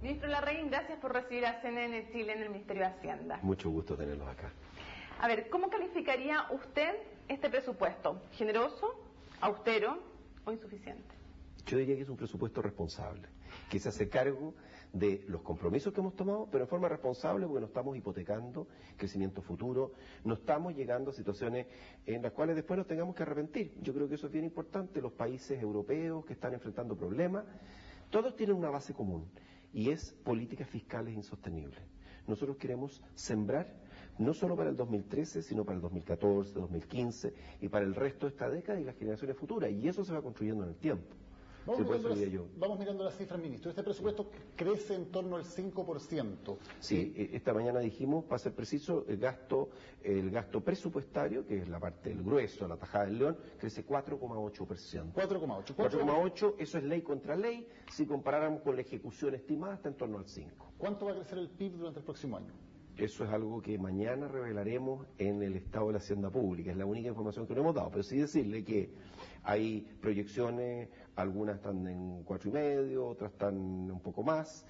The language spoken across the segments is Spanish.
Ministro Larraín, gracias por recibir a CNN Chile en el Ministerio de Hacienda. Mucho gusto tenerlos acá. A ver, ¿cómo calificaría usted este presupuesto? ¿Generoso, austero o insuficiente? Yo diría que es un presupuesto responsable, que se hace cargo de los compromisos que hemos tomado, pero en forma responsable, porque no estamos hipotecando crecimiento futuro, no estamos llegando a situaciones en las cuales después nos tengamos que arrepentir. Yo creo que eso es bien importante. Los países europeos que están enfrentando problemas, todos tienen una base común, y es políticas fiscales insostenibles. Nosotros queremos sembrar, no solo para el 2013, sino para el 2014, 2015, y para el resto de esta década y las generaciones futuras, y eso se va construyendo en el tiempo. Vamos mirando las cifras, ministro. Este presupuesto crece en torno al 5%. Sí, esta mañana dijimos, para ser preciso, el gasto presupuestario, que es la parte del grueso, la tajada del león, crece 4,8%. 4,8, eso es ley contra ley. Si comparáramos con la ejecución estimada, está en torno al 5%. ¿Cuánto va a crecer el PIB durante el próximo año? Eso es algo que mañana revelaremos en el estado de la Hacienda Pública. Es la única información que no hemos dado. Pero sí decirle que hay proyecciones, algunas están en 4,5, otras están un poco más,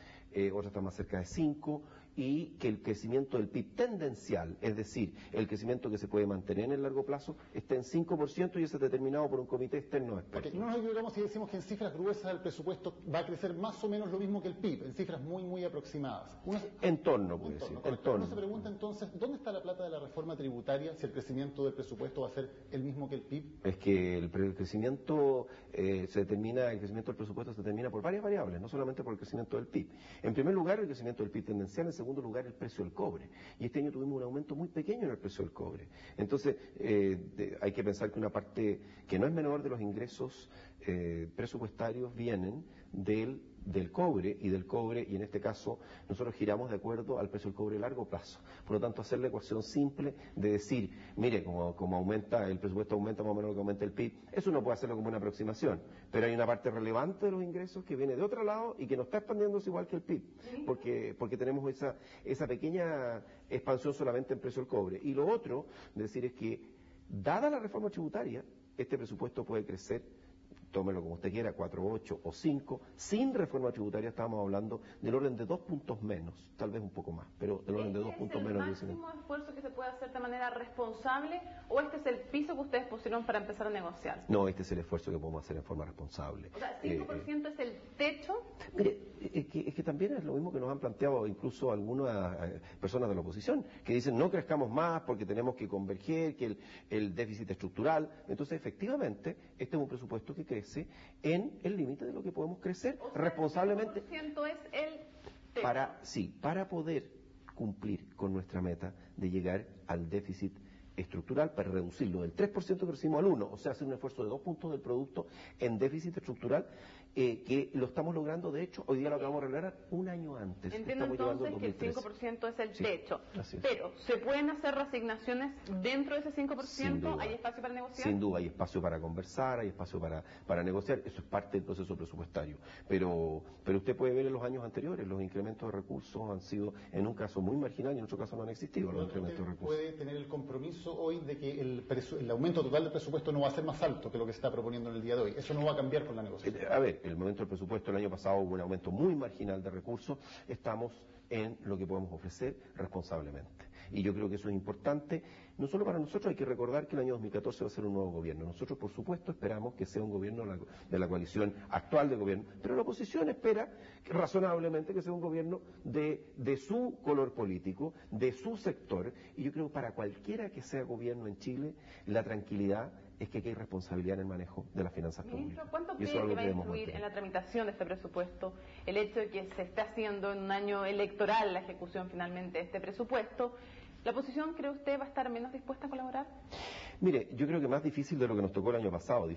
otras están más cerca de 5, y que el crecimiento del PIB tendencial, es decir, el crecimiento que se puede mantener en el largo plazo, está en 5%, y eso es determinado por un comité externo de expertos. No nos equivocamos si decimos que en cifras gruesas el presupuesto va a crecer más o menos lo mismo que el PIB, en cifras muy, muy aproximadas. En torno, puede decir. Uno se pregunta entonces, ¿dónde está la plata de la reforma tributaria si el crecimiento del presupuesto va a ser el mismo que el PIB? Es que el crecimiento el crecimiento del presupuesto se determina por varias variables, no solamente por el crecimiento del PIB. En primer lugar, el crecimiento del PIB tendencial. En segundo lugar, el precio del cobre. Y este año tuvimos un aumento muy pequeño en el precio del cobre. Entonces, hay que pensar que una parte que no es menor de los ingresos presupuestarios vienen del cobre, y en este caso nosotros giramos de acuerdo al precio del cobre a largo plazo. Por lo tanto, hacer la ecuación simple de decir, mire, como aumenta el presupuesto, aumenta más o menos lo que aumenta el PIB, eso uno puede hacerlo como una aproximación, pero hay una parte relevante de los ingresos que viene de otro lado y que no está expandiéndose igual que el PIB, porque tenemos esa pequeña expansión solamente en precio del cobre. Y lo otro, decir, es que dada la reforma tributaria, este presupuesto puede crecer, tómelo como usted quiera, 4,8 o 5, sin reforma tributaria estamos hablando del orden de 2 puntos menos, tal vez un poco más, pero del orden de 2 puntos menos. ¿Es el máximo esfuerzo que se puede hacer de manera responsable, o este es el piso que ustedes pusieron para empezar a negociar? No, este es el esfuerzo que podemos hacer en forma responsable. O sea, ¿5% es el techo? Mire, es que también es lo mismo que nos han planteado incluso algunas personas de la oposición, que dicen no crezcamos más porque tenemos que converger, que el déficit estructural. Entonces, efectivamente, este es un presupuesto que crece en el límite de lo que podemos crecer responsablemente. ¿El 5% es el techo? Para poder cumplir con nuestra meta de llegar al déficit estructural, para reducirlo del 3% que recibimos al 1%, o sea, hacer un esfuerzo de 2 puntos del producto en déficit estructural, que lo estamos logrando, de hecho, hoy día lo acabamos de revelar un año antes. Entiendo entonces que el 5% es el techo, pero ¿se pueden hacer reasignaciones dentro de ese 5%? ¿Hay espacio para negociar? Sin duda, hay espacio para conversar, hay espacio para negociar, eso es parte del proceso presupuestario, pero usted puede ver en los años anteriores, los incrementos de recursos han sido, en un caso muy marginal y en otro caso no han existido los incrementos de recursos. ¿Puede tener el compromiso hoy de que el aumento total del presupuesto no va a ser más alto que lo que se está proponiendo en el día de hoy? Eso no va a cambiar con la negociación. A ver, el momento del presupuesto el año pasado hubo un aumento muy marginal de recursos, estamos en lo que podemos ofrecer responsablemente. Y yo creo que eso es importante, no solo para nosotros. Hay que recordar que el año 2014 va a ser un nuevo gobierno. Nosotros, por supuesto, esperamos que sea un gobierno de la coalición actual de gobierno, pero la oposición espera razonablemente que sea un gobierno de su color político, de su sector, y yo creo que para cualquiera que sea gobierno en Chile, la tranquilidad es que aquí hay responsabilidad en el manejo de las finanzas públicas. Ministro, ¿cuánto cree que va a influir en la tramitación de este presupuesto el hecho de que se está haciendo en un año electoral la ejecución finalmente de este presupuesto? ¿La oposición, cree usted, va a estar menos dispuesta a colaborar? Mire, yo creo que más difícil de lo que nos tocó el año pasado,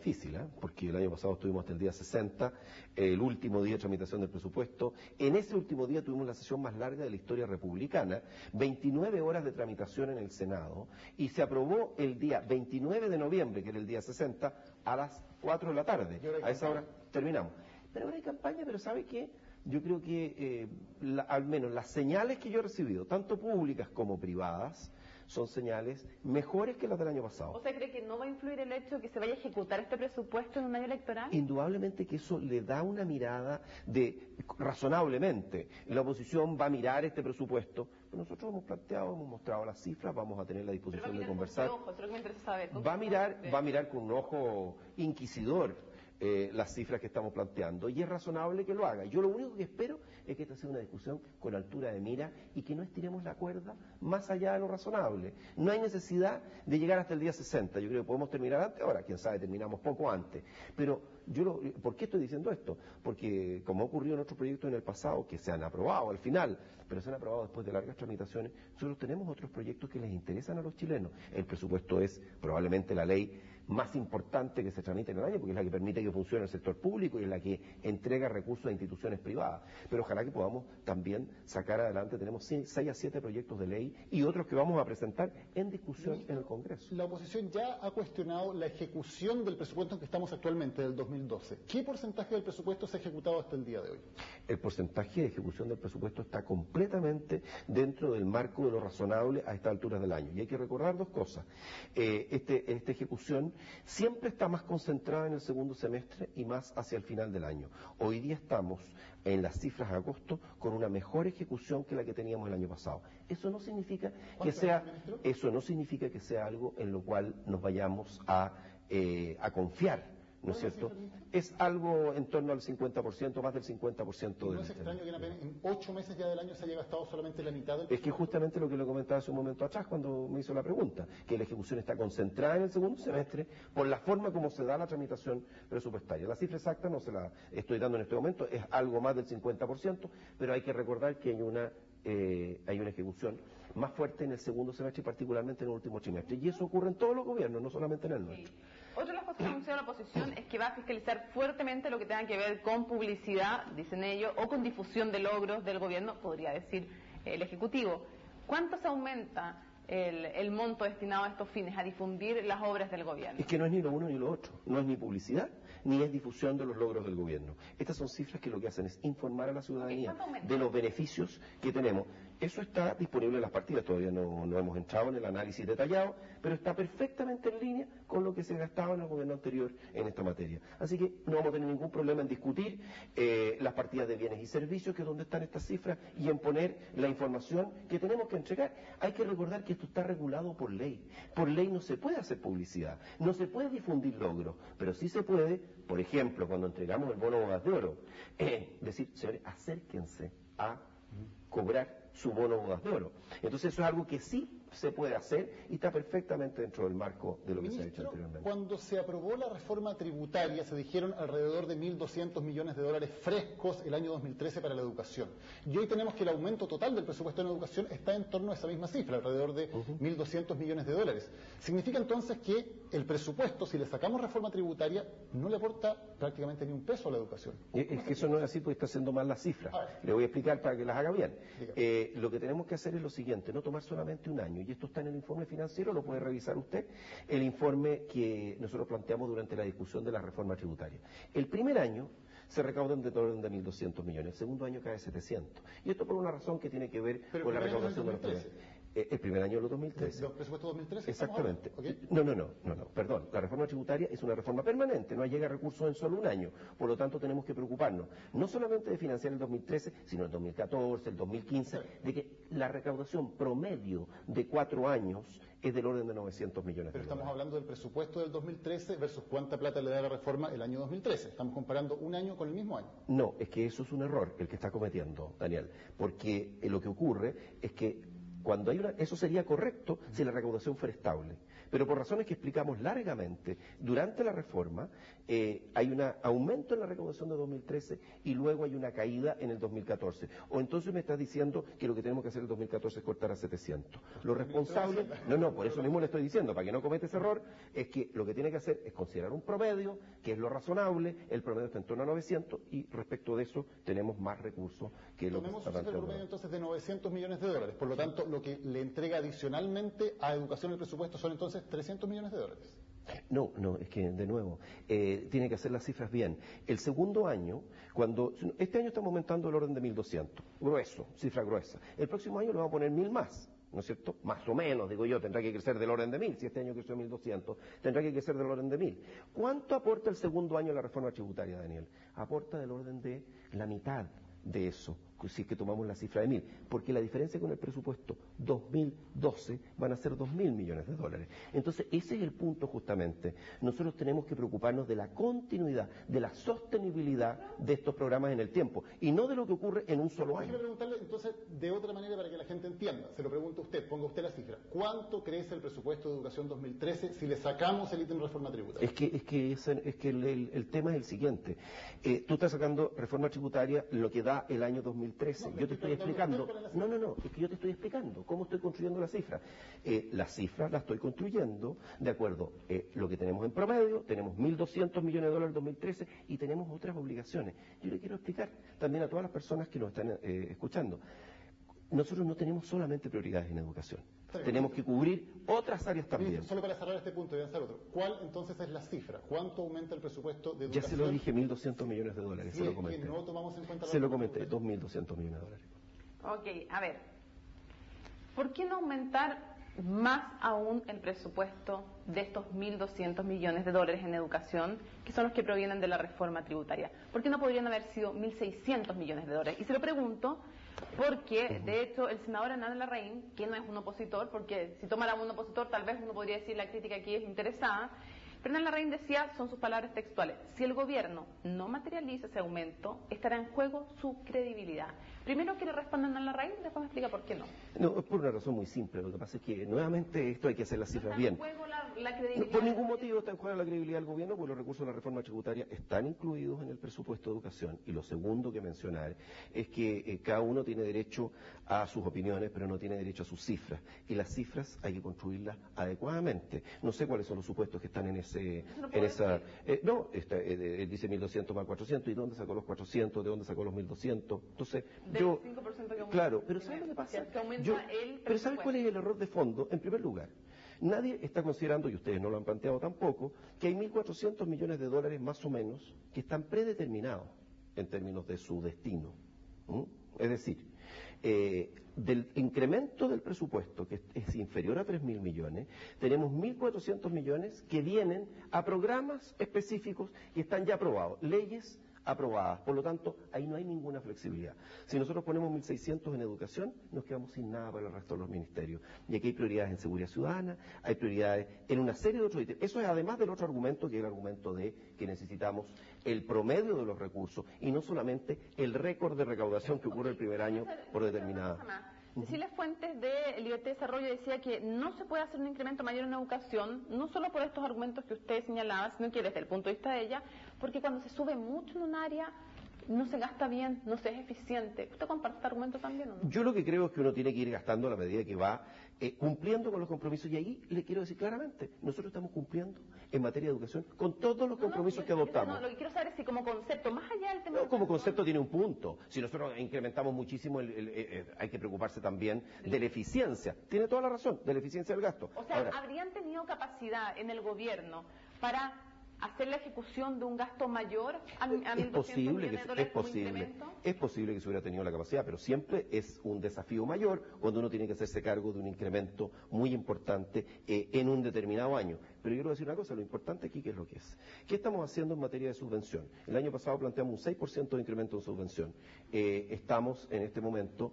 porque el año pasado estuvimos hasta el día 60, el último día de tramitación del presupuesto. En ese último día tuvimos la sesión más larga de la historia republicana, 29 horas de tramitación en el Senado, y se aprobó el día 29 de noviembre, que era el día 60, a las 4 de la tarde. A esa hora terminamos. Pero ahora hay campaña, pero ¿sabe qué? Yo creo que al menos las señales que yo he recibido, tanto públicas como privadas, son señales mejores que las del año pasado. ¿O sea, cree que no va a influir el hecho de que se vaya a ejecutar este presupuesto en un año electoral? Indudablemente que eso le da una mirada razonablemente. La oposición va a mirar este presupuesto. Nosotros hemos planteado, hemos mostrado las cifras, vamos a tener la disposición de conversar. Va a mirar con un ojo inquisidor las cifras que estamos planteando, y es razonable que lo haga. Yo lo único que espero es que esta sea una discusión con altura de mira y que no estiremos la cuerda más allá de lo razonable. No hay necesidad de llegar hasta el día 60, yo creo que podemos terminar antes, ahora quién sabe, terminamos poco antes, pero ¿por qué estoy diciendo esto? Porque como ha ocurrido en otros proyectos en el pasado que se han aprobado al final, pero se han aprobado después de largas tramitaciones, nosotros tenemos otros proyectos que les interesan a los chilenos. El presupuesto es probablemente la ley más importante que se tramita en el año, porque es la que permite que funcione el sector público y es la que entrega recursos a instituciones privadas. Pero ojalá que podamos también sacar adelante, tenemos 6 a 7 proyectos de ley y otros que vamos a presentar en discusión en el Congreso. La oposición ya ha cuestionado la ejecución del presupuesto en que estamos actualmente, del 2012. ¿Qué porcentaje del presupuesto se ha ejecutado hasta el día de hoy? El porcentaje de ejecución del presupuesto está completamente dentro del marco de lo razonable a estas alturas del año. Y hay que recordar dos cosas. Esta ejecución siempre está más concentrada en el segundo semestre y más hacia el final del año. Hoy día estamos en las cifras de agosto con una mejor ejecución que la que teníamos el año pasado. Eso no significa que sea algo en lo cual nos vayamos a confiar, ¿no es cierto? Es algo en torno al 50%, más del 50% del... ¿No es extraño que en 8 meses ya del año se haya gastado solamente la mitad del presupuesto? Es que justamente lo que le comentaba hace un momento atrás cuando me hizo la pregunta, que la ejecución está concentrada en el segundo semestre por la forma como se da la tramitación presupuestaria. La cifra exacta no se la estoy dando en este momento, es algo más del 50%, pero hay que recordar que hay una ejecución más fuerte en el segundo semestre y particularmente en el último trimestre. Y eso ocurre en todos los gobiernos, no solamente en el nuestro. Sí. Otra de las cosas que ha anunciado la oposición es que va a fiscalizar fuertemente lo que tenga que ver con publicidad, dicen ellos, o con difusión de logros del gobierno, podría decir el Ejecutivo. ¿Cuánto se aumenta el monto destinado a estos fines, a difundir las obras del gobierno? Es que no es ni lo uno ni lo otro, no es ni publicidad ni es difusión de los logros del gobierno. Estas son cifras que lo que hacen es informar a la ciudadanía de los beneficios que tenemos. Eso está disponible en las partidas, todavía no hemos entrado en el análisis detallado, pero está perfectamente en línea con lo que se gastaba en el gobierno anterior en esta materia. Así que no vamos a tener ningún problema en discutir las partidas de bienes y servicios, que es donde están estas cifras, y en poner la información que tenemos que entregar. Hay que recordar que esto está regulado por ley. Por ley no se puede hacer publicidad, no se puede difundir logros, pero sí se puede, por ejemplo, cuando entregamos el bono Bodas de Oro, decir, señores, acérquense a cobrar su bono Bodas de Oro. Entonces eso es algo que sí se puede hacer y está perfectamente dentro del marco de lo que se ha hecho anteriormente. Cuando se aprobó la reforma tributaria se dijeron alrededor de 1.200 millones de dólares frescos el año 2013 para la educación. Y hoy tenemos que el aumento total del presupuesto en educación está en torno a esa misma cifra, alrededor de 1.200 millones de dólares. Significa entonces que el presupuesto, si le sacamos reforma tributaria, no le aporta prácticamente ni un peso a la educación. Es que eso no es así porque está haciendo mal las cifras. Le voy a explicar para que las haga bien. Lo que tenemos que hacer es lo siguiente, no tomar solamente un año, y esto está en el informe financiero, lo puede revisar usted, el informe que nosotros planteamos durante la discusión de la reforma tributaria. El primer año se recaudan de orden de 1.200 millones, el segundo año cae 700. Y esto por una razón que tiene que ver con la recaudación de los primeros. El primer año de los 2013. ¿Los presupuestos 2013? Exactamente. ¿Okay? No, perdón. La reforma tributaria es una reforma permanente, no llega recursos en solo un año. Por lo tanto, tenemos que preocuparnos no solamente de financiar el 2013, sino el 2014, el 2015, de que la recaudación promedio de 4 años es del orden de 900 millones de dólares. Pero estamos hablando del presupuesto del 2013 versus cuánta plata le da la reforma el año 2013. Estamos comparando un año con el mismo año. No, es que eso es un error el que está cometiendo, Daniel, porque lo que ocurre es que cuando hay eso sería correcto si la recaudación fuera estable. Pero por razones que explicamos largamente, durante la reforma hay un aumento en la recaudación de 2013 y luego hay una caída en el 2014. O entonces me estás diciendo que lo que tenemos que hacer en el 2014 es cortar a 700. Lo responsable, por eso mismo le estoy diciendo, para que no cometa ese error, es que lo que tiene que hacer es considerar un promedio, que es lo razonable, el promedio está en torno a 900 y respecto de eso tenemos más recursos que lo que está planteando. El promedio entonces de 900 millones de dólares, por lo tanto lo que le entrega adicionalmente a educación el presupuesto son entonces 300 millones de dólares. No, es que de nuevo, tiene que hacer las cifras bien. El segundo año, este año estamos aumentando el orden de 1.200, grueso, cifra gruesa. El próximo año le vamos a poner 1.000 más, ¿no es cierto? Más o menos, digo yo, tendrá que crecer del orden de 1.000, si este año creció 1.200, tendrá que crecer del orden de 1.000. ¿Cuánto aporta el segundo año la reforma tributaria, Daniel? Aporta del orden de la mitad de eso, si es que tomamos la cifra de 1.000, porque la diferencia con el presupuesto 2012 van a ser 2.000 millones de dólares. Entonces, ese es el punto justamente. Nosotros tenemos que preocuparnos de la continuidad, de la sostenibilidad de estos programas en el tiempo, y no de lo que ocurre en un solo año. Quiero preguntarle entonces de otra manera para que la gente entienda. Se lo pregunto a usted, ponga usted la cifra. ¿Cuánto crece el presupuesto de educación 2013 si le sacamos el ítem de reforma tributaria? Es que el tema es el siguiente. Tú estás sacando reforma tributaria lo que da el año 2013. Yo te estoy explicando. No, es que yo te estoy explicando cómo estoy construyendo la cifra. Las cifras las estoy construyendo de acuerdo a lo que tenemos en promedio, tenemos 1.200 millones de dólares en 2013 y tenemos otras obligaciones. Yo le quiero explicar también a todas las personas que nos están escuchando. Nosotros no tenemos solamente prioridades en educación. Tenemos que cubrir otras áreas también. Solo para cerrar este punto y avanzar otro. ¿Cuál entonces es la cifra? ¿Cuánto aumenta el presupuesto de educación? Ya se lo dije, 1.200 millones de dólares. Sí, se lo comenté. que no tomamos en cuenta se lo comenté, 2.200 millones de dólares. Ok, a ver. ¿Por qué no aumentar más aún el presupuesto de estos 1.200 millones de dólares en educación, que son los que provienen de la reforma tributaria? ¿Por qué no podrían haber sido 1.600 millones de dólares? Y se lo pregunto porque, de hecho, el senador Hernán Larraín, que no es un opositor, porque si tomara un opositor tal vez uno podría decir la crítica aquí es interesada, pero Hernán Larraín decía, son sus palabras textuales, si el gobierno no materializa ese aumento, estará en juego su credibilidad. Primero que le responda Hernán Larraín, después me explica por qué no. No, es por una razón muy simple. Lo que pasa es que, nuevamente, esto hay que hacer las cifras bien. ¿No está en juego la credibilidad? Por ningún motivo está en juego la credibilidad del gobierno, porque los recursos de la reforma tributaria están incluidos en el presupuesto de educación. Y lo segundo que mencionar es que cada uno tiene derecho a sus opiniones, pero no tiene derecho a sus cifras. Y las cifras hay que construirlas adecuadamente. No sé cuáles son los supuestos que están en esa... dice 1.200 más 400. ¿Y dónde sacó los 400? ¿De dónde sacó los 1.200? Entonces, yo... 5% que aumenta. Claro, pero ¿sabes lo que pasa? Pero ¿sabes cuál es el error de fondo? En primer lugar, nadie está considerando, y ustedes no lo han planteado tampoco, que hay 1.400 millones de dólares más o menos que están predeterminados en términos de su destino. Es decir, del incremento del presupuesto, que es inferior a 3.000 millones, tenemos 1.400 millones que vienen a programas específicos y están ya aprobados, leyes aprobadas. Por lo tanto, ahí no hay ninguna flexibilidad. Si nosotros ponemos 1.600 en educación, nos quedamos sin nada para el resto de los ministerios. Y aquí hay prioridades en seguridad ciudadana, hay prioridades en una serie de otros ítems. Eso es además del otro argumento, que es el argumento de que necesitamos el promedio de los recursos y no solamente el récord de recaudación que ocurre el primer año por determinada. Cecilia Fuentes de Libertad y Desarrollo decía que no se puede hacer un incremento mayor en educación, no solo por estos argumentos que usted señalaba, sino que desde el punto de vista de ella, porque cuando se sube mucho en un área, no se gasta bien, no se es eficiente. ¿Usted comparte este argumento también o no? Yo lo que creo es que uno tiene que ir gastando a la medida que va cumpliendo con los compromisos. Y ahí le quiero decir claramente, nosotros estamos cumpliendo en materia de educación con todos los compromisos que adoptamos. Lo que quiero saber es si como concepto, más allá del tema... No, como concepto tiene un punto. Si nosotros incrementamos muchísimo, hay que preocuparse también de la eficiencia. Tiene toda la razón, de la eficiencia del gasto. O sea, ¿habrían tenido capacidad en el gobierno para hacer la ejecución de un gasto mayor a 1.200 millones de dólares como incremento? Es posible que se hubiera tenido la capacidad, pero siempre es un desafío mayor cuando uno tiene que hacerse cargo de un incremento muy importante en un determinado año. Pero yo quiero decir una cosa, lo importante aquí, ¿qué es lo que es? ¿Qué estamos haciendo en materia de subvención? El año pasado planteamos un 6% de incremento en subvención. Estamos en este momento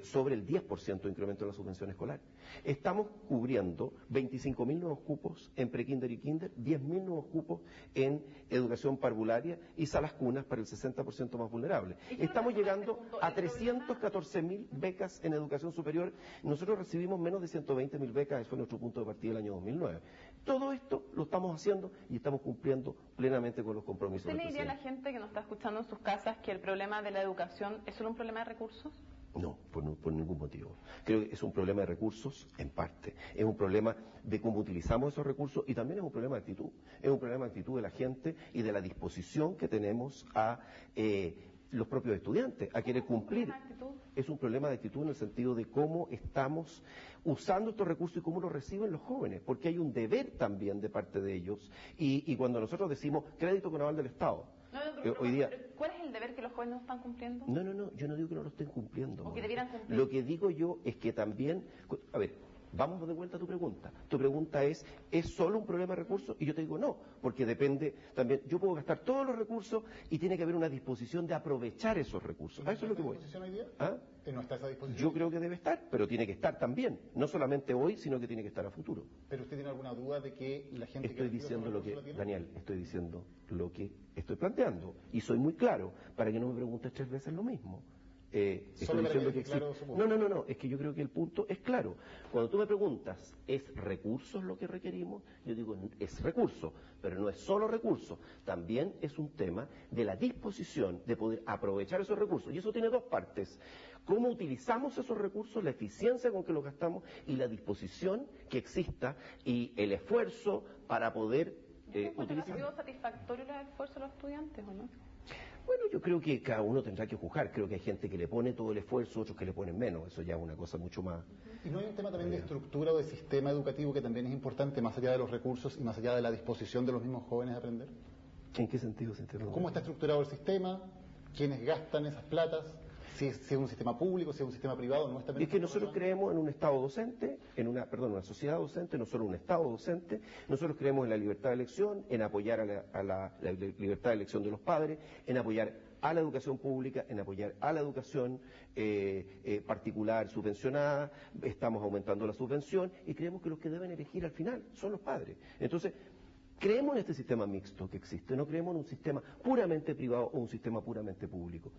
sobre el 10% de incremento en la subvención escolar. Estamos cubriendo 25.000 nuevos cupos en prekinder y kinder, 10.000 nuevos cupos en educación parvularia y salas cunas para el 60% más vulnerable. Estamos llegando a 314.000 becas en educación superior. Nosotros recibimos menos de 120.000 becas, eso fue nuestro punto de partida el año 2009. Todo esto lo estamos haciendo y estamos cumpliendo plenamente con los compromisos. ¿Usted le diría a la gente que nos está escuchando en sus casas que el problema de la educación es solo un problema de recursos? No, por ningún motivo. Creo que es un problema de recursos en parte. Es un problema de cómo utilizamos esos recursos y también es un problema de actitud. Es un problema de actitud de la gente y de la disposición que tenemos a los propios estudiantes a querer cumplir. Es un problema de actitud en el sentido de cómo estamos usando estos recursos y cómo los reciben los jóvenes, porque hay un deber también de parte de ellos y cuando nosotros decimos crédito con aval del Estado, hoy día... ¿Cuál es el deber que los jóvenes no están cumpliendo? No, yo no digo que no lo estén cumpliendo. O que debieran cumplir. Lo que digo yo es que también... A ver, vamos de vuelta a tu pregunta. Tu pregunta ¿es solo un problema de recursos? Y yo te digo no, porque depende también... Yo puedo gastar todos los recursos y tiene que haber una disposición de aprovechar esos recursos. A eso es lo que voy. ¿Disposición hoy día? ¿Ah? ¿No está esa disposición? Yo creo que debe estar, pero tiene que estar también. No solamente hoy, sino que tiene que estar a futuro. ¿Pero usted tiene alguna duda de que la gente... Estoy diciendo lo que... Daniel, estoy diciendo lo que estoy planteando. Y soy muy claro, para que no me preguntes 3 veces lo mismo. Estoy diciendo que claro, no, es que yo creo que el punto es claro. Cuando tú me preguntas, ¿es recursos lo que requerimos? Yo digo, es recurso, pero no es solo recurso, también es un tema de la disposición de poder aprovechar esos recursos. Y eso tiene 2 partes. Cómo utilizamos esos recursos, la eficiencia con que los gastamos y la disposición que exista y el esfuerzo para poder utilizar. ¿Ha sido satisfactorio el esfuerzo de los estudiantes o no? Bueno, yo creo que cada uno tendrá que juzgar. Creo que hay gente que le pone todo el esfuerzo, otros que le ponen menos. Eso ya es una cosa mucho más... ¿Y no hay un tema también de estructura o de sistema educativo que también es importante, más allá de los recursos y más allá de la disposición de los mismos jóvenes a aprender? ¿En qué sentido se interrumpe? ¿Cómo está estructurado el sistema? ¿Quiénes gastan esas platas? Si es un sistema público, si es un sistema privado, ¿no? Es que nosotros creemos en un Estado docente, una sociedad docente, no solo un Estado docente. Nosotros creemos en la libertad de elección, en apoyar a la libertad de elección de los padres, en apoyar a la educación pública, en apoyar a la educación particular subvencionada. Estamos aumentando la subvención y creemos que los que deben elegir al final son los padres. Entonces, creemos en este sistema mixto que existe, no creemos en un sistema puramente privado o un sistema puramente público.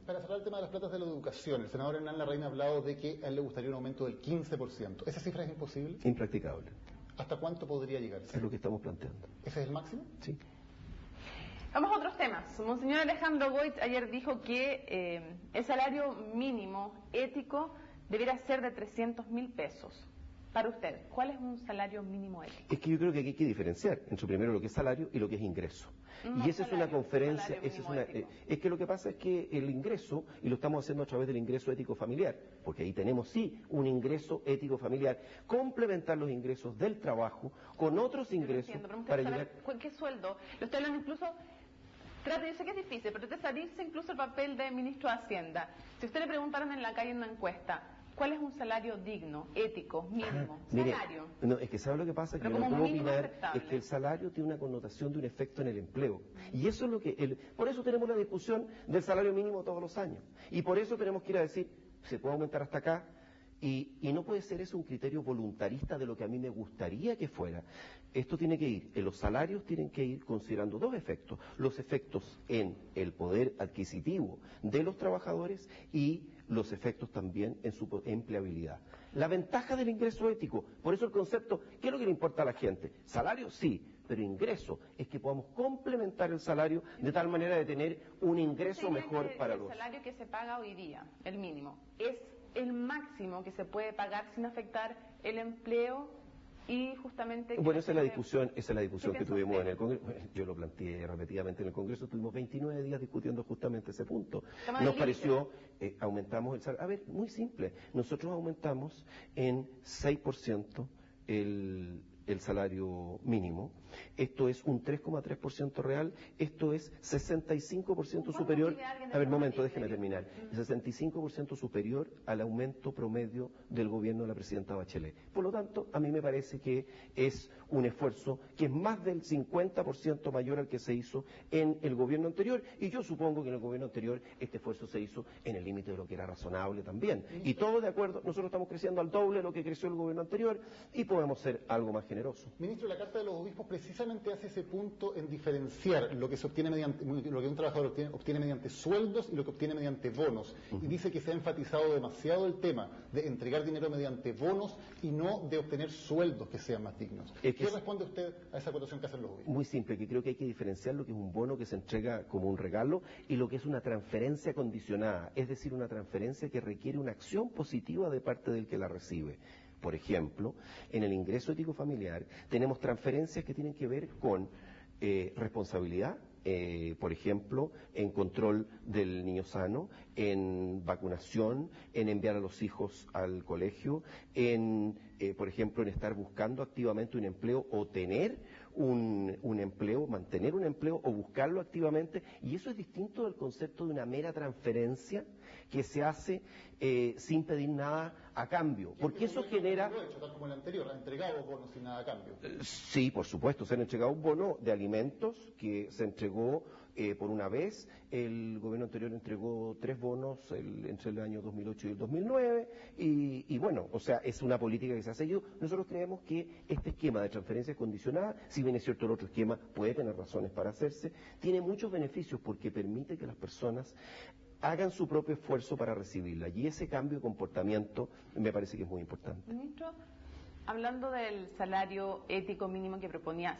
Para cerrar el tema de las platas de la educación, el senador Hernán Larraín ha hablado de que a él le gustaría un aumento del 15%. ¿Esa cifra es imposible? Impracticable. ¿Hasta cuánto podría llegar? Es lo que estamos planteando. ¿Ese es el máximo? Sí. Vamos a otros temas. Monseñor Alejandro Goit ayer dijo que el salario mínimo ético debiera ser de 300.000 pesos. Para usted, ¿cuál es un salario mínimo ético? Es que yo creo que aquí hay que diferenciar entre primero lo que es salario y lo que es ingreso. No, y esa es una conferencia, ético. Es que lo que pasa es que el ingreso, y lo estamos haciendo a través del ingreso ético familiar, porque ahí tenemos sí un ingreso ético familiar, complementar los ingresos del trabajo con otros ingresos para llegar... ¿Qué sueldo? Lo estoy hablando incluso... yo sé que es difícil, pero de salirse incluso el papel de ministro de Hacienda. Si usted le preguntaran en la calle en una encuesta, ¿cuál es un salario digno, ético, mínimo? Mire, Salario. No, es que ¿sabe lo que pasa? Que Pero yo no como puedo mínimo opinar, aceptable. es que el salario tiene una connotación de un efecto en el empleo. Y eso es lo que... Por eso tenemos la discusión del salario mínimo todos los años. Y por eso tenemos que ir a decir, se puede aumentar hasta acá, y no puede ser eso un criterio voluntarista de lo que a mí me gustaría que fuera. Esto tiene que ir, los salarios tienen que ir considerando 2 efectos. Los efectos en el poder adquisitivo de los trabajadores y los efectos también en su empleabilidad. La ventaja del ingreso ético, por eso el concepto, ¿qué es lo que le importa a la gente? Salario, sí, pero ingreso es que podamos complementar el salario de tal manera de tener un ingreso mejor para los... El salario que se paga hoy día, el mínimo, es el máximo que se puede pagar sin afectar el empleo y justamente... Bueno, esa es la discusión que tuvimos usted? en el Congreso. Yo lo planteé repetidamente en el Congreso, estuvimos 29 días discutiendo justamente ese punto. Nos pareció, aumentamos el salario. A ver, muy simple, nosotros aumentamos en 6% el salario mínimo. Esto es un 3,3% real, esto es 65% superior, a ver, momento, déjeme terminar, 65% superior al aumento promedio del gobierno de la presidenta Bachelet. Por lo tanto, a mí me parece que es un esfuerzo que es más del 50% mayor al que se hizo en el gobierno anterior, y yo supongo que en el gobierno anterior este esfuerzo se hizo en el límite de lo que era razonable también. Y todo de acuerdo, nosotros estamos creciendo al doble de lo que creció el gobierno anterior y podemos ser algo más generosos. Ministro, la Carta de los Obispos precisamente hace ese punto en diferenciar lo que se obtiene mediante, lo que un trabajador obtiene mediante sueldos y lo que obtiene mediante bonos. Y dice que se ha enfatizado demasiado el tema de entregar dinero mediante bonos y no de obtener sueldos que sean más dignos. ¿Qué responde usted a esa acotación que hacen los obispos? Muy simple, que creo que hay que diferenciar lo que es un bono que se entrega como un regalo y lo que es una transferencia condicionada, es decir, una transferencia que requiere una acción positiva de parte del que la recibe. Por ejemplo, en el ingreso ético familiar tenemos transferencias que tienen que ver con responsabilidad, por ejemplo, en control del niño sano, en vacunación, en enviar a los hijos al colegio, por ejemplo, en estar buscando activamente un empleo o tener un empleo, mantener un empleo o buscarlo activamente, y eso es distinto del concepto de una mera transferencia que se hace sin pedir nada a cambio, porque eso genera... Tal como el anterior, ha entregado bonos sin nada a cambio. Sí, por supuesto, se han entregado un bono de alimentos que se entregó por una vez. El gobierno anterior entregó 3 bonos entre el año 2008 y el 2009, y bueno, o sea, es una política que se ha seguido. Nosotros creemos que este esquema de transferencias condicionadas, si bien es cierto el otro esquema puede tener razones para hacerse, tiene muchos beneficios porque permite que las personas hagan su propio esfuerzo para recibirla, y ese cambio de comportamiento me parece que es muy importante. Ministro, hablando del salario ético mínimo que proponía,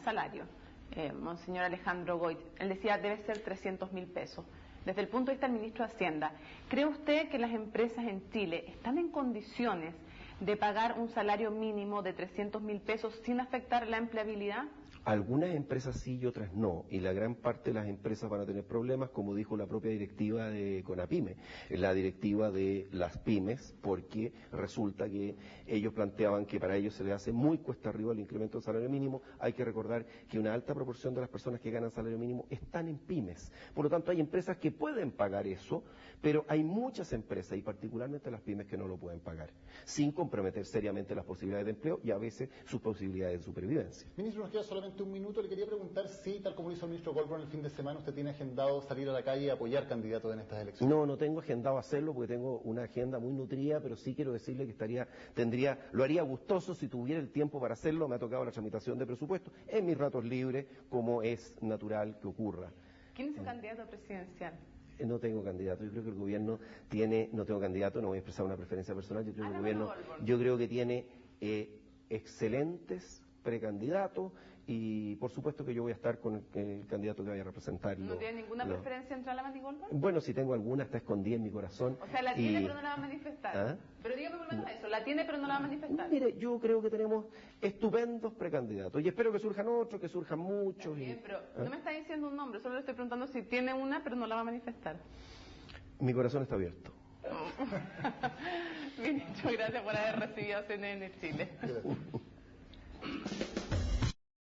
Monseñor Alejandro Goit, él decía debe ser 300.000 pesos. Desde el punto de vista del ministro de Hacienda, ¿cree usted que las empresas en Chile están en condiciones de pagar un salario mínimo de 300.000 pesos sin afectar la empleabilidad? Algunas empresas sí y otras no, y la gran parte de las empresas van a tener problemas, como dijo la propia directiva de CONAPYME, la directiva de las pymes, porque resulta que ellos planteaban que para ellos se les hace muy cuesta arriba el incremento del salario mínimo. Hay que recordar que una alta proporción de las personas que ganan salario mínimo están en pymes, por lo tanto hay empresas que pueden pagar eso, pero hay muchas empresas, y particularmente las pymes, que no lo pueden pagar, sin comprometer seriamente las posibilidades de empleo y a veces sus posibilidades de supervivencia. Ministro, nos queda solamente un minuto. Le quería preguntar si, tal como lo hizo el ministro Goldberg el fin de semana, usted tiene agendado salir a la calle y apoyar candidatos en estas elecciones. No tengo agendado hacerlo porque tengo una agenda muy nutrida, pero sí quiero decirle que lo haría gustoso si tuviera el tiempo para hacerlo. Me ha tocado la tramitación de presupuesto en mis ratos libres, como es natural que ocurra. ¿Quién es su candidato presidencial? No tengo candidato. Yo creo que el gobierno no tengo candidato, no voy a expresar una preferencia personal. Yo creo que el gobierno, tiene excelentes precandidatos, y por supuesto que yo voy a estar con el candidato que vaya a representar. ¿No tiene ninguna preferencia entre Alaman y Goldberg? Bueno, si tengo alguna, está escondida en mi corazón. O sea, la tiene pero no la va a manifestar. ¿Ah? Pero dígame por lo menos eso, la tiene pero no la va a manifestar. Mire, yo creo que tenemos estupendos precandidatos, y espero que surjan otros, que surjan muchos. Bien, pero no me está diciendo un nombre, solo le estoy preguntando si tiene una pero no la va a manifestar. Mi corazón está abierto. Ministro, gracias por haber recibido a CNN Chile.